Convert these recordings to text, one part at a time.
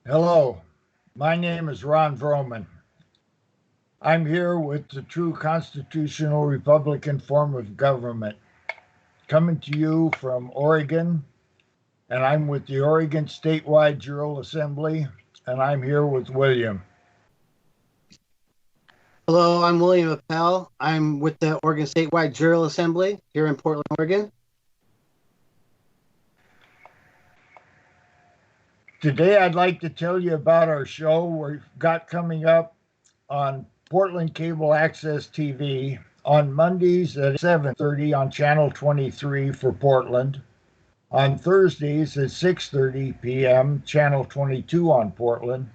Hello, my name is Ron Vroman. I'm here with the true constitutional Republican form of government, coming to you from Oregon, and I'm with the Oregon Statewide Jural Assembly, and I'm here with William. Hello, I'm William Appel. I'm with the Oregon Statewide Jural Assembly here in Portland, Oregon. Today, I'd like to tell you about our show we've got coming up on Portland Cable Access TV on Mondays at 7:30 on Channel 23 for Portland, on Thursdays at 6:30 p.m. Channel 22 on Portland,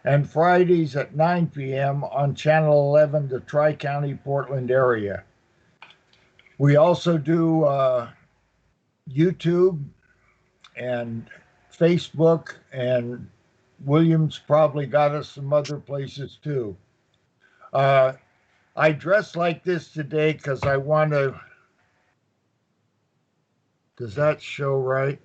and Fridays at 9 p.m. on Channel 11, the Tri-County Portland area. We also do YouTube and Facebook, and Williams probably got us some other places too. Uh, I dress like this today because I want to. Does that show right?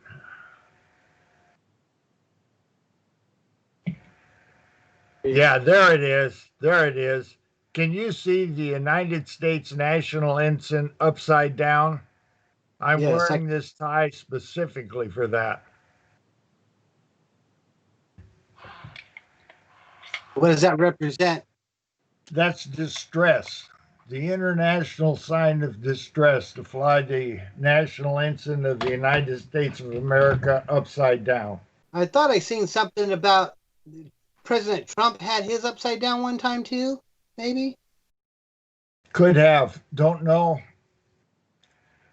Yeah, there it is. There it is. Can you see the United States national ensign upside down? I'm Yes. wearing this tie specifically for that. What does that represent? That's distress, the international sign of distress to fly the national ensign of the United States of America upside down. I thought I seen something about President Trump had his upside down one time too, maybe? Could have, don't know.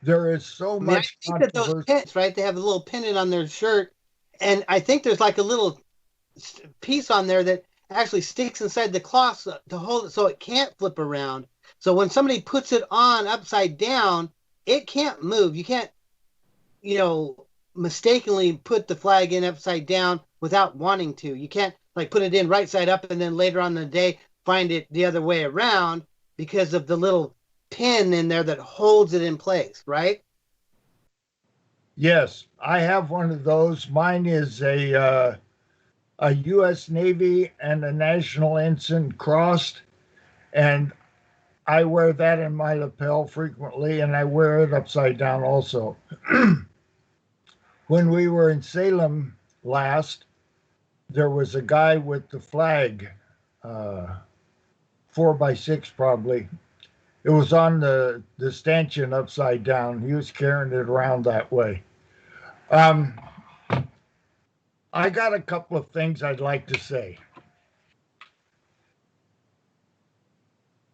There is so I mean, I much think that those controversy. pins, right? They have a little pennant on their shirt, and I think there's like a little piece on there that actually sticks inside the cloth to hold it so it can't flip around. So when somebody puts it on upside down, it can't move. You can't, mistakenly put the flag in upside down without wanting to. You can't like put it in right side up and then later on in the day find it the other way around because of the little pin in there that holds it in place, right? Yes, I have one of those. Mine is a U.S. Navy and a national ensign crossed, and I wear that in my lapel frequently, and I wear it upside down also. When we were in Salem last, there was a guy with the flag, 4x6 probably. It was on the stanchion upside down. He was carrying it around that way. Um, I got a couple of things I'd like to say.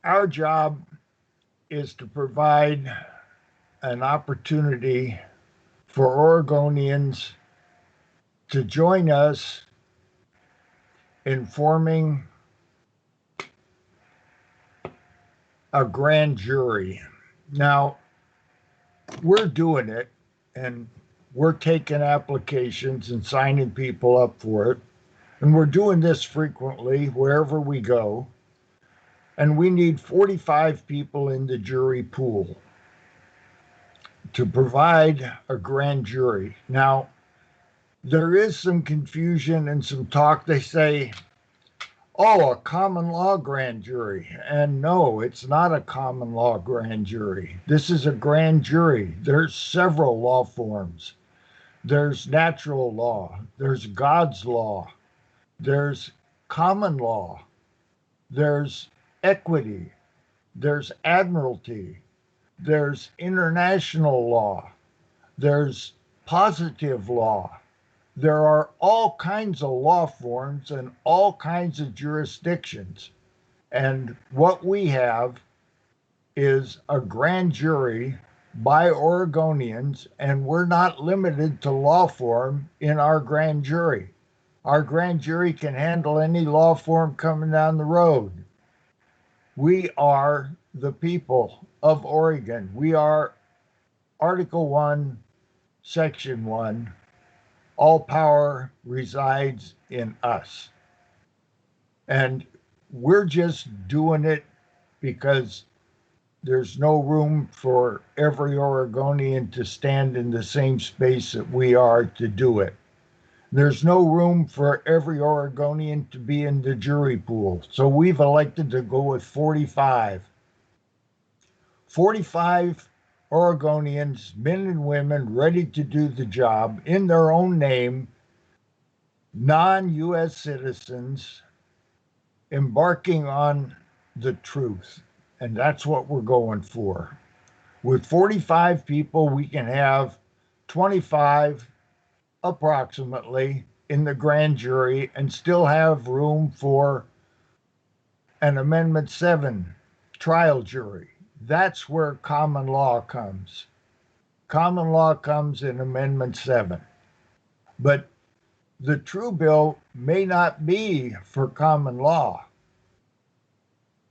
Our job is to provide an opportunity for Oregonians to join us in forming a grand jury. Now, we're doing it and we're taking applications and signing people up for it. And we're doing this frequently wherever we go. And we need 45 people in the jury pool to provide a grand jury. Now, there is some confusion and some talk. They say, oh, a common law grand jury. And no, it's not a common law grand jury. This is a grand jury. There's several law forms. There's natural law, there's God's law, there's common law, there's equity, there's admiralty, there's international law, there's positive law. There are all kinds of law forms and all kinds of jurisdictions. And what we have is a grand jury by Oregonians, and we're not limited to law form in our grand jury. Our grand jury can handle any law form coming down the road. We are the people of Oregon. We are Article 1, Section 1. All power resides in us. And we're just doing it because there's no room for every Oregonian to stand in the same space that we are to do it. There's no room for every Oregonian to be in the jury pool. So we've elected to go with 45. 45 Oregonians, men and women, ready to do the job in their own name, non US citizens, embarking on the truth. And that's what we're going for. With 45 people, we can have 25 approximately in the grand jury and still have room for an Amendment 7 trial jury. That's where common law comes. Common law comes in Amendment 7. But the true bill may not be for common law,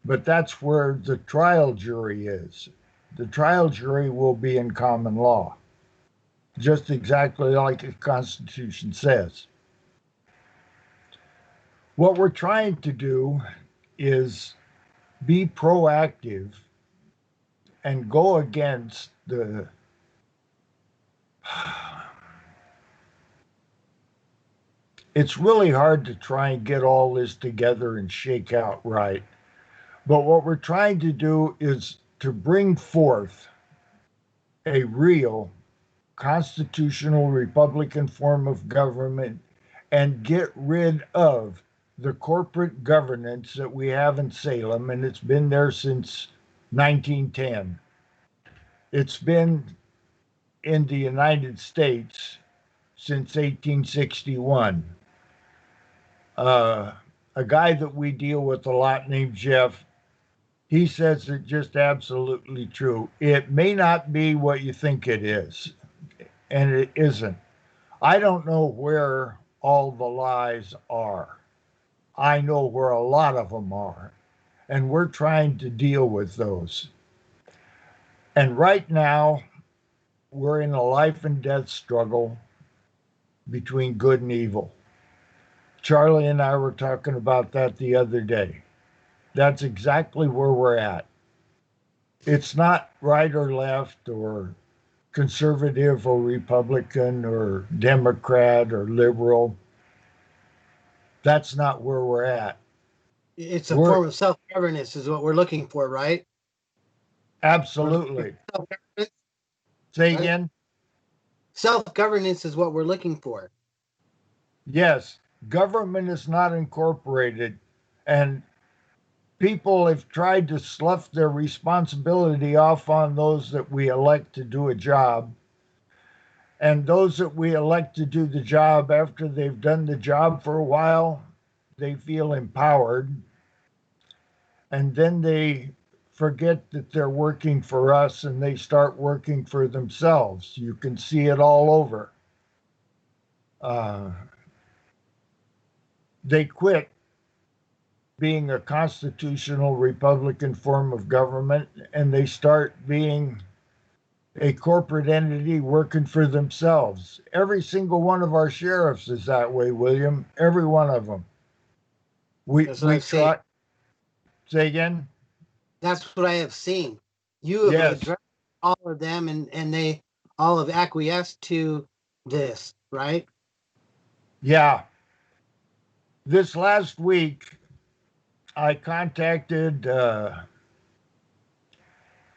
but that's where the trial jury is. The trial jury will be in common law, just exactly like the Constitution says. What we're trying to do is be proactive and go against the it's really hard to try and get all this together and shake out right. But what we're trying to do is to bring forth a real constitutional Republican form of government and get rid of the corporate governance that we have in Salem, and it's been there since 1910. It's been in the United States since 1861. A guy that we deal with a lot named Jeff, he says it's just absolutely true. It may not be what you think it is, and it isn't. I don't know where all the lies are. I know where a lot of them are, and we're trying to deal with those. And right now, we're in a life and death struggle between good and evil. Charlie and I were talking about that the other day. That's exactly where we're at. It's not right or left or conservative or Republican or Democrat or liberal. That's not where we're at. It's a We're form of self-governance is what we're looking for, right? We're looking absolutely. for self-governance, Say right? again? Self-governance is what we're looking for. Yes. Government is not incorporated, and people have tried to slough their responsibility off on those that we elect to do a job. And those that we elect to do the job after they've done the job for a while, they feel empowered. And then they forget that they're working for us and they start working for themselves. You can see it all over. Uh, they quit being a constitutional Republican form of government and they start being a corporate entity working for themselves. Every single one of our sheriffs is that way, William. Every one of them. We That's what we I've seen. try. Say again. That's what I have seen. You have Yes. addressed all of them, and they all have acquiesced to this, right? Yeah. This last week, I contacted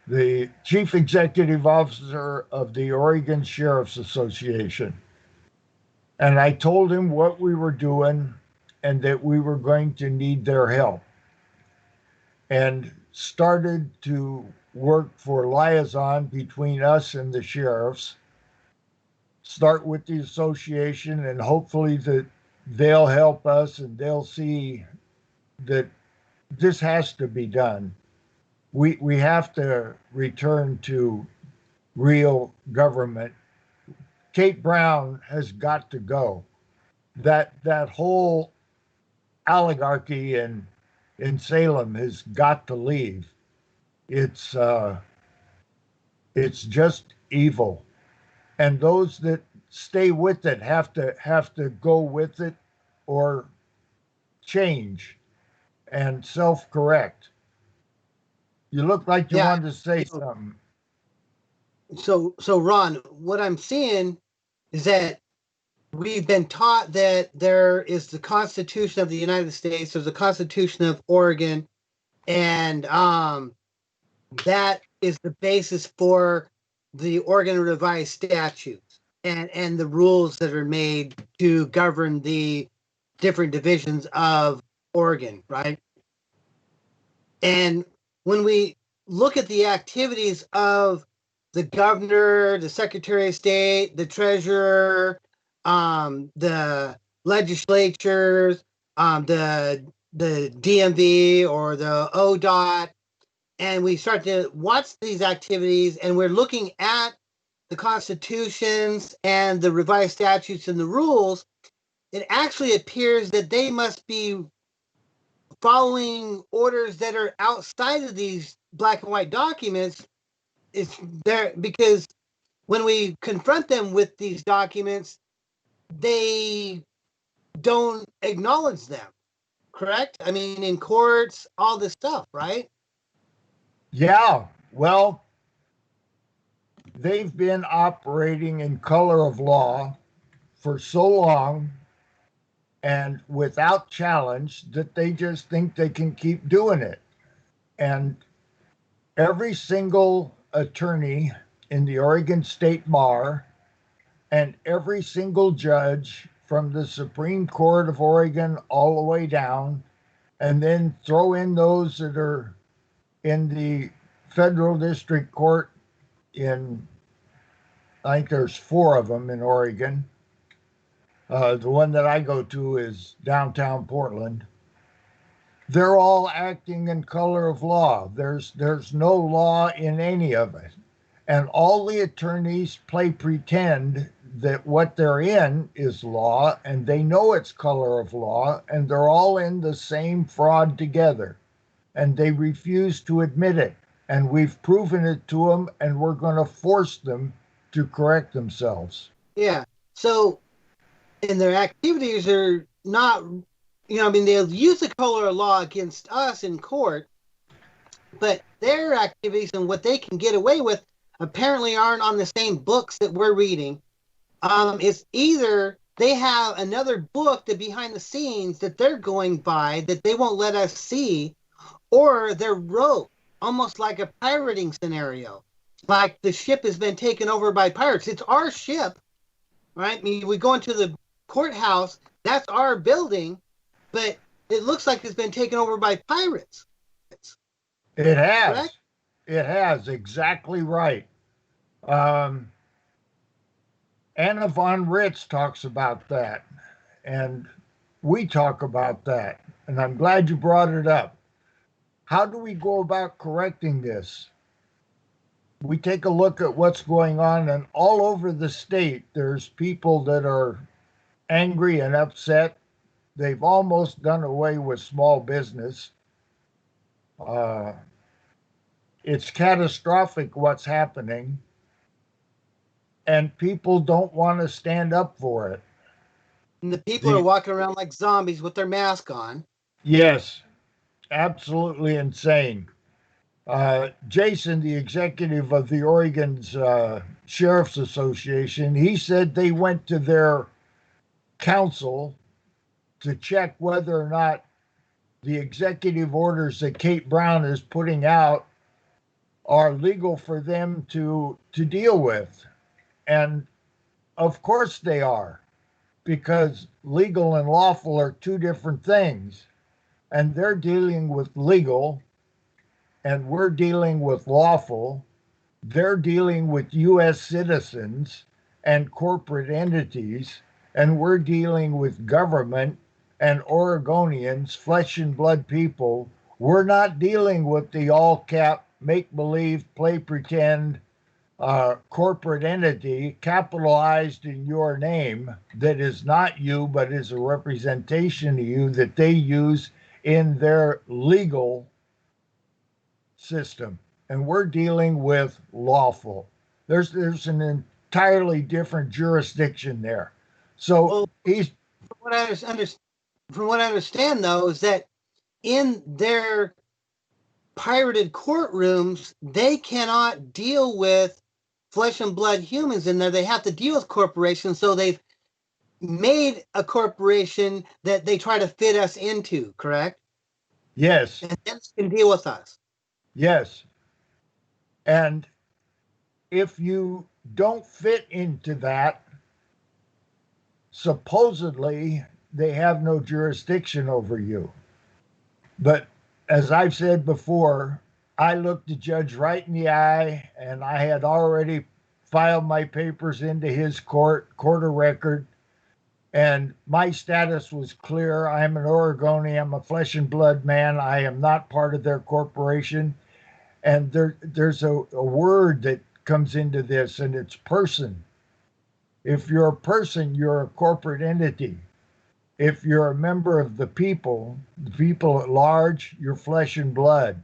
the chief executive officer of the Oregon Sheriff's Association, and I told him what we were doing and that we were going to need their help, and started to work for liaison between us and the sheriffs. Start with the association, and hopefully that they'll help us and they'll see that this has to be done. We have to return to real government. Kate Brown has got to go. That whole oligarchy in Salem has got to leave. It's uh, it's just evil, and those that stay with it have to go with it or change and self correct. You look like you Yeah. wanted to say You know, something. so Ron, what I'm seeing is that we've been taught that there is the Constitution of the United States, there's the Constitution of Oregon, and that is the basis for the Oregon revised statutes and the rules that are made to govern the different divisions of Oregon, right? And when we look at the activities of the governor, the secretary of state, the treasurer, the legislatures, the DMV or the ODOT, and we start to watch these activities, and we're looking at the constitutions and the revised statutes and the rules, it actually appears that they must be following orders that are outside of these black and white documents. It's there because when we confront them with these documents, they don't acknowledge them. Correct? I mean, in courts, all this stuff, right? Yeah, well, they've been operating in color of law for so long and without challenge that they just think they can keep doing it. And every single attorney in the Oregon State Bar and every single judge from the Supreme Court of Oregon all the way down, and then throw in those that are in the federal district court in, I think there's 4 of them in Oregon. The one that I go to is downtown Portland. They're all acting in color of law. There's no law in any of it. And all the attorneys play pretend that what they're in is law, and they know it's color of law, and they're all in the same fraud together. And they refuse to admit it. And we've proven it to them, and we're going to force them to correct themselves. Yeah. So, and their activities are not, I mean, they'll use the color of law against us in court, but their activities and what they can get away with apparently aren't on the same books that we're reading. It's either they have another book that behind the scenes that they're going by that they won't let us see, or they're rogue, almost like a pirating scenario. Like the ship has been taken over by pirates. It's our ship, right? I mean, we go into the courthouse, that's our building, but it looks like it's been taken over by pirates. It has. Correct? It has, exactly right. Anna von Ritz talks about that, and we talk about that, and I'm glad you brought it up. How do we go about correcting this? We take a look at what's going on, and all over the state, there's people that are angry and upset. They've almost done away with small business. It's catastrophic what's happening, and people don't want to stand up for it. And the people are walking around like zombies with their mask on. Yes, absolutely insane. Jason, the executive of the Oregon's Sheriff's Association, he said they went to their council to check whether or not the executive orders that Kate Brown is putting out are legal for them to deal with. And of course they are, because legal and lawful are 2 different things. And they're dealing with legal, and we're dealing with lawful. They're dealing with U.S. citizens and corporate entities, and we're dealing with government and Oregonians, flesh and blood people. We're not dealing with the all-cap, make-believe, play pretend corporate entity capitalized in your name that is not you, but is a representation of you that they use in their legal system. And we're dealing with lawful. There's an entirely different jurisdiction there. So he's from what I understand, though, is that in their pirated courtrooms, they cannot deal with flesh and blood humans in there. They have to deal with corporations. So they've made a corporation that they try to fit us into, correct? Yes, And then they can deal with us. yes. And if you don't fit into that, supposedly they have no jurisdiction over you. But as I've said before, I looked the judge right in the eye, and I had already filed my papers into his court of record, and my status was clear. I'm an Oregonian. I'm a flesh and blood man. I am not part of their corporation. And there's a word that comes into this, and it's person. If you're a person, you're a corporate entity. If you're a member of the people at large, you're flesh and blood.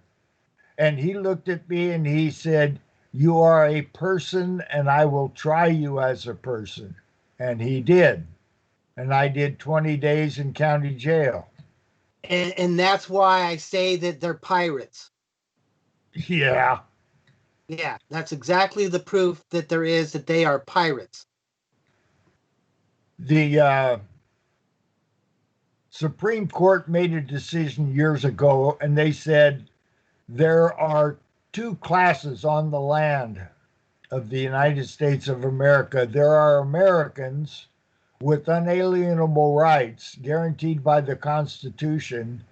And he looked at me and he said, "You are a person, and I will try you as a person." And he did. And I did 20 days in county jail. And that's why I say that they're pirates. Yeah. Yeah, that's exactly the proof that there is that they are pirates. The Supreme Court made a decision years ago, and they said there are two classes on the land of the United States of America. There are Americans with unalienable rights guaranteed by the Constitution,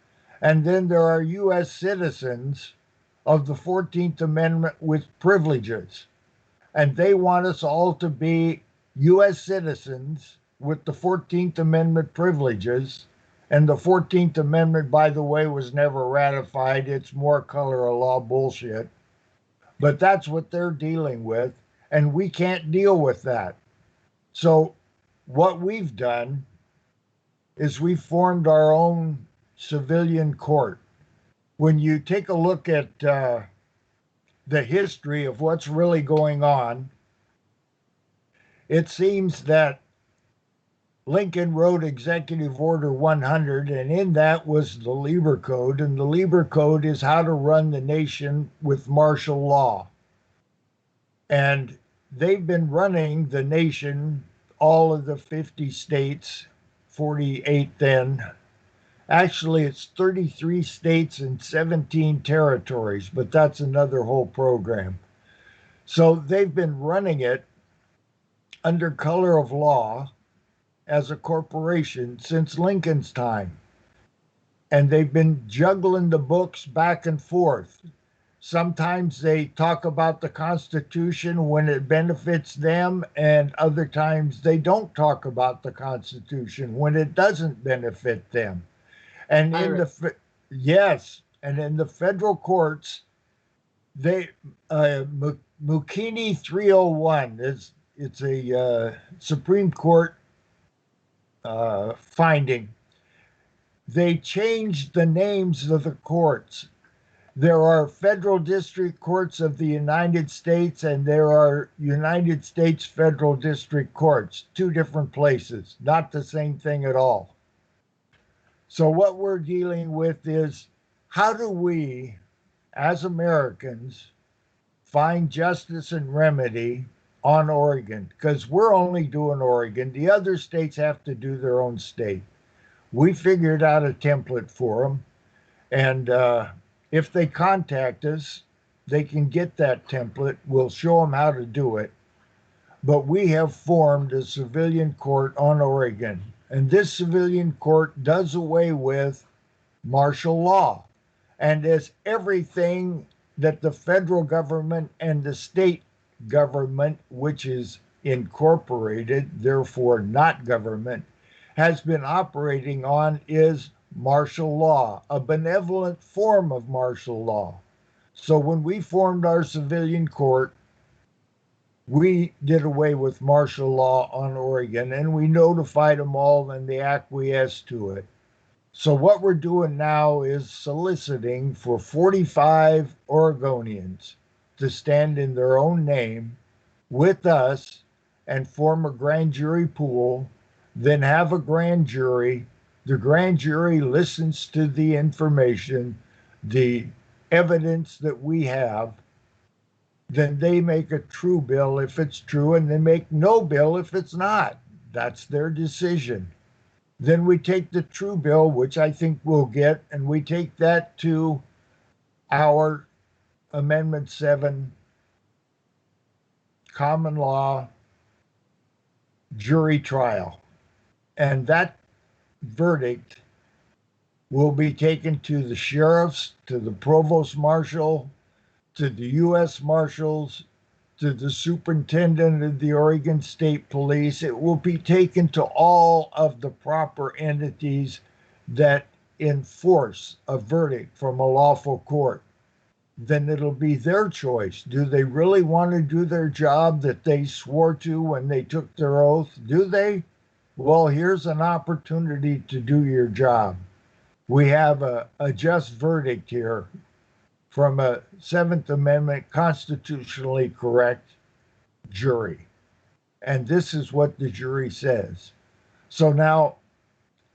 and then there are U.S. citizens of the 14th Amendment with privileges. And they want us all to be U.S. citizens with the 14th Amendment privileges. And the 14th Amendment, by the way, was never ratified. It's more color of law bullshit. But that's what they're dealing with. And we can't deal with that. So, what we've done is we've formed our own civilian court. When you take a look at the history of what's really going on, it seems that Lincoln wrote Executive Order 100, and in that was the Lieber Code. And the Lieber Code is how to run the nation with martial law. And they've been running the nation, all of the 50 states, 48 then. Actually, it's 33 states and 17 territories, but that's another whole program. So they've been running it under color of law as a corporation since Lincoln's time. And they've been juggling the books back and forth. Sometimes they talk about the Constitution when it benefits them, and other times they don't talk about the Constitution when it doesn't benefit them. And yes, and in the federal courts, they Mukini 301 is it's a Supreme Court finding. They changed the names of the courts. There are federal district courts of the United States, and there are United States federal district courts, two different places, not the same thing at all. So, what we're dealing with is how do we, as Americans, find justice and remedy on Oregon? Because we're only doing Oregon. The other states have to do their own state. We figured out a template for them. And if they contact us, they can get that template. We'll show them how to do it. But we have formed a civilian court on Oregon. And this civilian court does away with martial law. And as everything that the federal government and the state government, which is incorporated, therefore not government, has been operating on is martial law, a benevolent form of martial law. So when we formed our civilian court, we did away with martial law on Oregon, and we notified them all and they acquiesced to it. So what we're doing now is soliciting for 45 Oregonians to stand in their own name with us and form a grand jury pool, then have a grand jury. The grand jury listens to the information, the evidence that we have. Then they make a true bill if it's true, and they make no bill if it's not. That's their decision. Then we take the true bill, which I think we'll get, and we take that to our Amendment 7 common law jury trial. And that verdict will be taken to the sheriffs, to the provost marshal, to the U.S. Marshals, to the superintendent of the Oregon State Police. It will be taken to all of the proper entities that enforce a verdict from a lawful court. Then it'll be their choice. Do they really want to do their job that they swore to when they took their oath? Do they? Well, here's an opportunity to do your job. We have a just verdict here from a Seventh Amendment constitutionally correct jury. And this is what the jury says. So now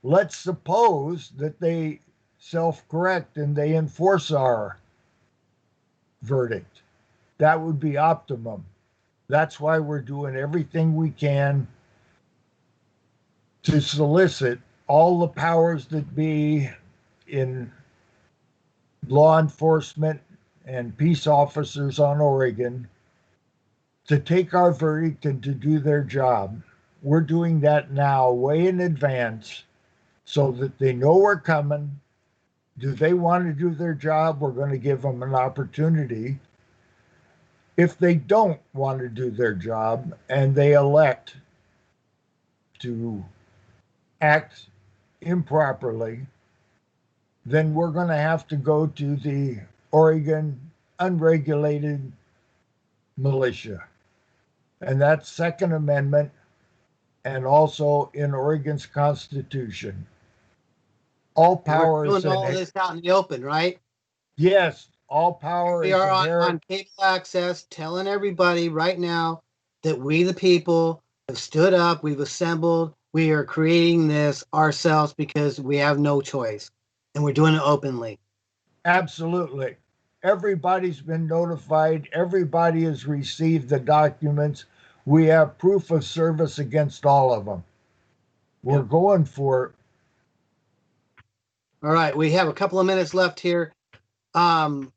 let's suppose that they self correct and they enforce our verdict. That would be optimum. That's why we're doing everything we can to solicit all the powers that be in law enforcement and peace officers on Oregon to take our verdict and to do their job. We're doing that now, way in advance, so that they know we're coming. Do they want to do their job? We're going to give them an opportunity. If they don't want to do their job and they elect to act improperly, then we're going to have to go to the Oregon unregulated militia. And that's Second Amendment and also in Oregon's Constitution. All power We're is doing all this out in the open, right? Yes, all power We is are inherent. on cable access telling everybody right now that we, the people, have stood up, we've assembled, we are creating this ourselves because we have no choice. And we're doing it openly. Absolutely. Everybody's been notified. Everybody has received the documents. We have proof of service against all of them. We're going for it. All right, we have a couple of minutes left here.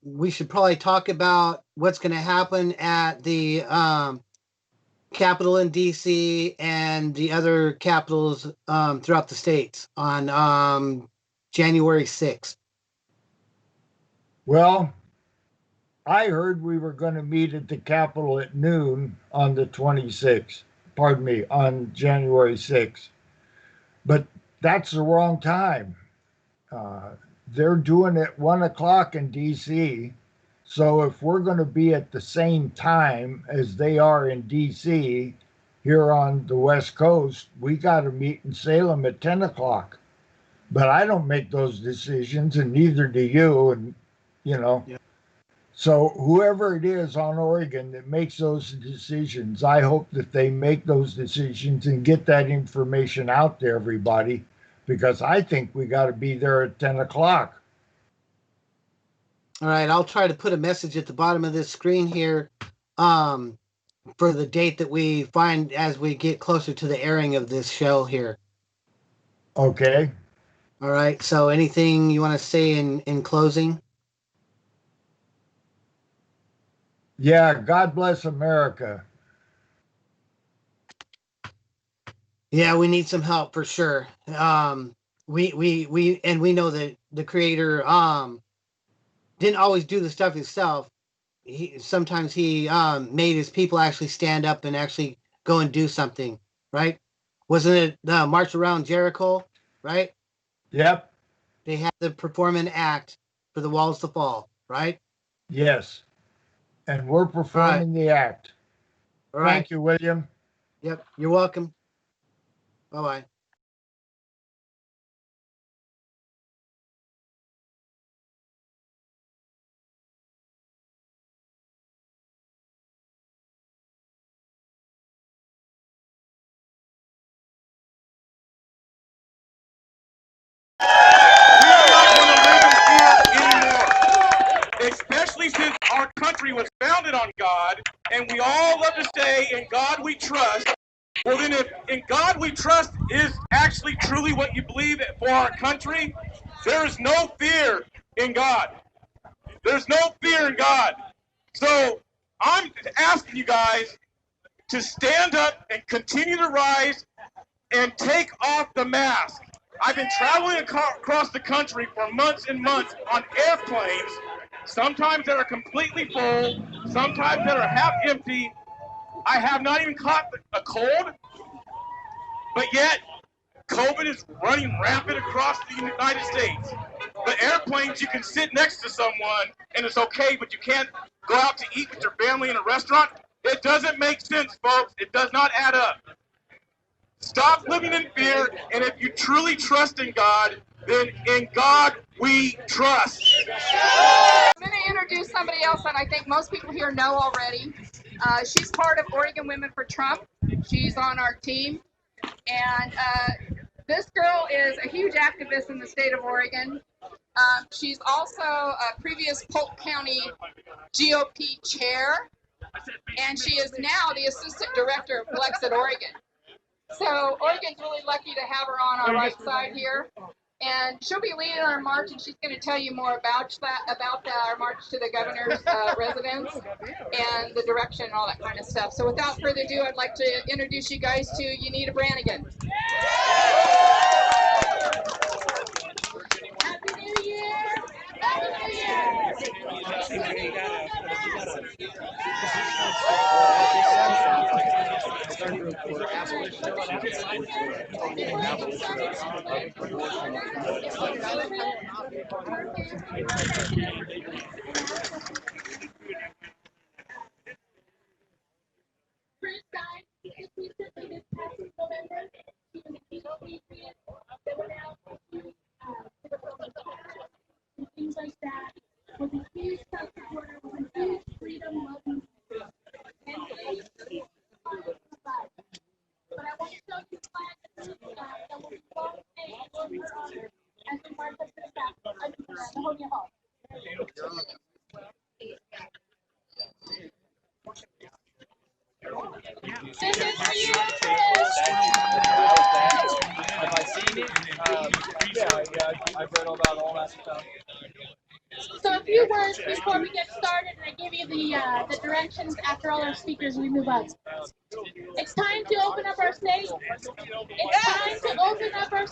We should probably talk about what's going to happen at the Capitol in DC and the other capitals throughout the states on January 6th. Well, I heard we were going to meet at the Capitol at noon on the 26th. Pardon me, on January 6th. But that's the wrong time. They're doing it 1 o'clock in DC. So if we're going to be at the same time as they are in DC here on the West Coast, we got to meet in Salem at 10 o'clock. But I don't make those decisions, and neither do you. And, you know, So whoever it is on Oregon that makes those decisions, I hope that they make those decisions and get that information out to everybody, because I think we got to be there at 10 o'clock. All right, I'll try to put a message at the bottom of this screen here for the date that we find as we get closer to the airing of this show here. Okay. All right, so anything you want to say in closing? Yeah, God bless America. Yeah, we need some help for sure. We know that the creator didn't always do the stuff himself. Sometimes he made his people actually stand up and actually go and do something, right? Wasn't it the March Around Jericho, right? Yep. They had to perform an act for the walls to fall, right? Yes. And we're performing the act. All right. Thank you, William. Yep. You're welcome. Bye-bye. Especially since our country was founded on God, and we all love to say, in God we trust. Well, then, if in God we trust is actually truly what you believe for our country, there is no fear in God. There's no fear in God. So I'm asking you guys to stand up and continue to rise and take off the mask. I've been traveling across the country for months and months on airplanes, sometimes that are completely full, sometimes that are half empty. I have not even caught a cold, but yet COVID is running rampant across the United States. The airplanes, you can sit next to someone and it's okay, but you can't go out to eat with your family in a restaurant. It doesn't make sense, folks. It does not add up. Stop living in fear, and if you truly trust in God, then in God we trust. I'm going to introduce somebody else that I think most people here know already. She's part of Oregon Women for Trump. She's on our team. And this girl is a huge activist in the state of Oregon. She's also a previous Polk County GOP chair. And she is now the assistant director of Blexit Oregon. So Oregon's really lucky to have her on our right side here. And she'll be leading our march, and she's going to tell you more about our march to the governor's residence and the direction and all that kind of stuff. So without further ado, I'd like to introduce you guys to Unita Brannigan. Happy New Year! Happy New Year! Things like that was a huge supporter, was a huge freedom loving. But I want to show you the flag that will be flown in her honor as we march up to the Hogan Hall. This is for you, Chris. Have I seen it? Yeah, I've read about all that stuff. So a few words before we get started, and I give you the directions after all our speakers we move on. It's time to open up our state. It's time to open up our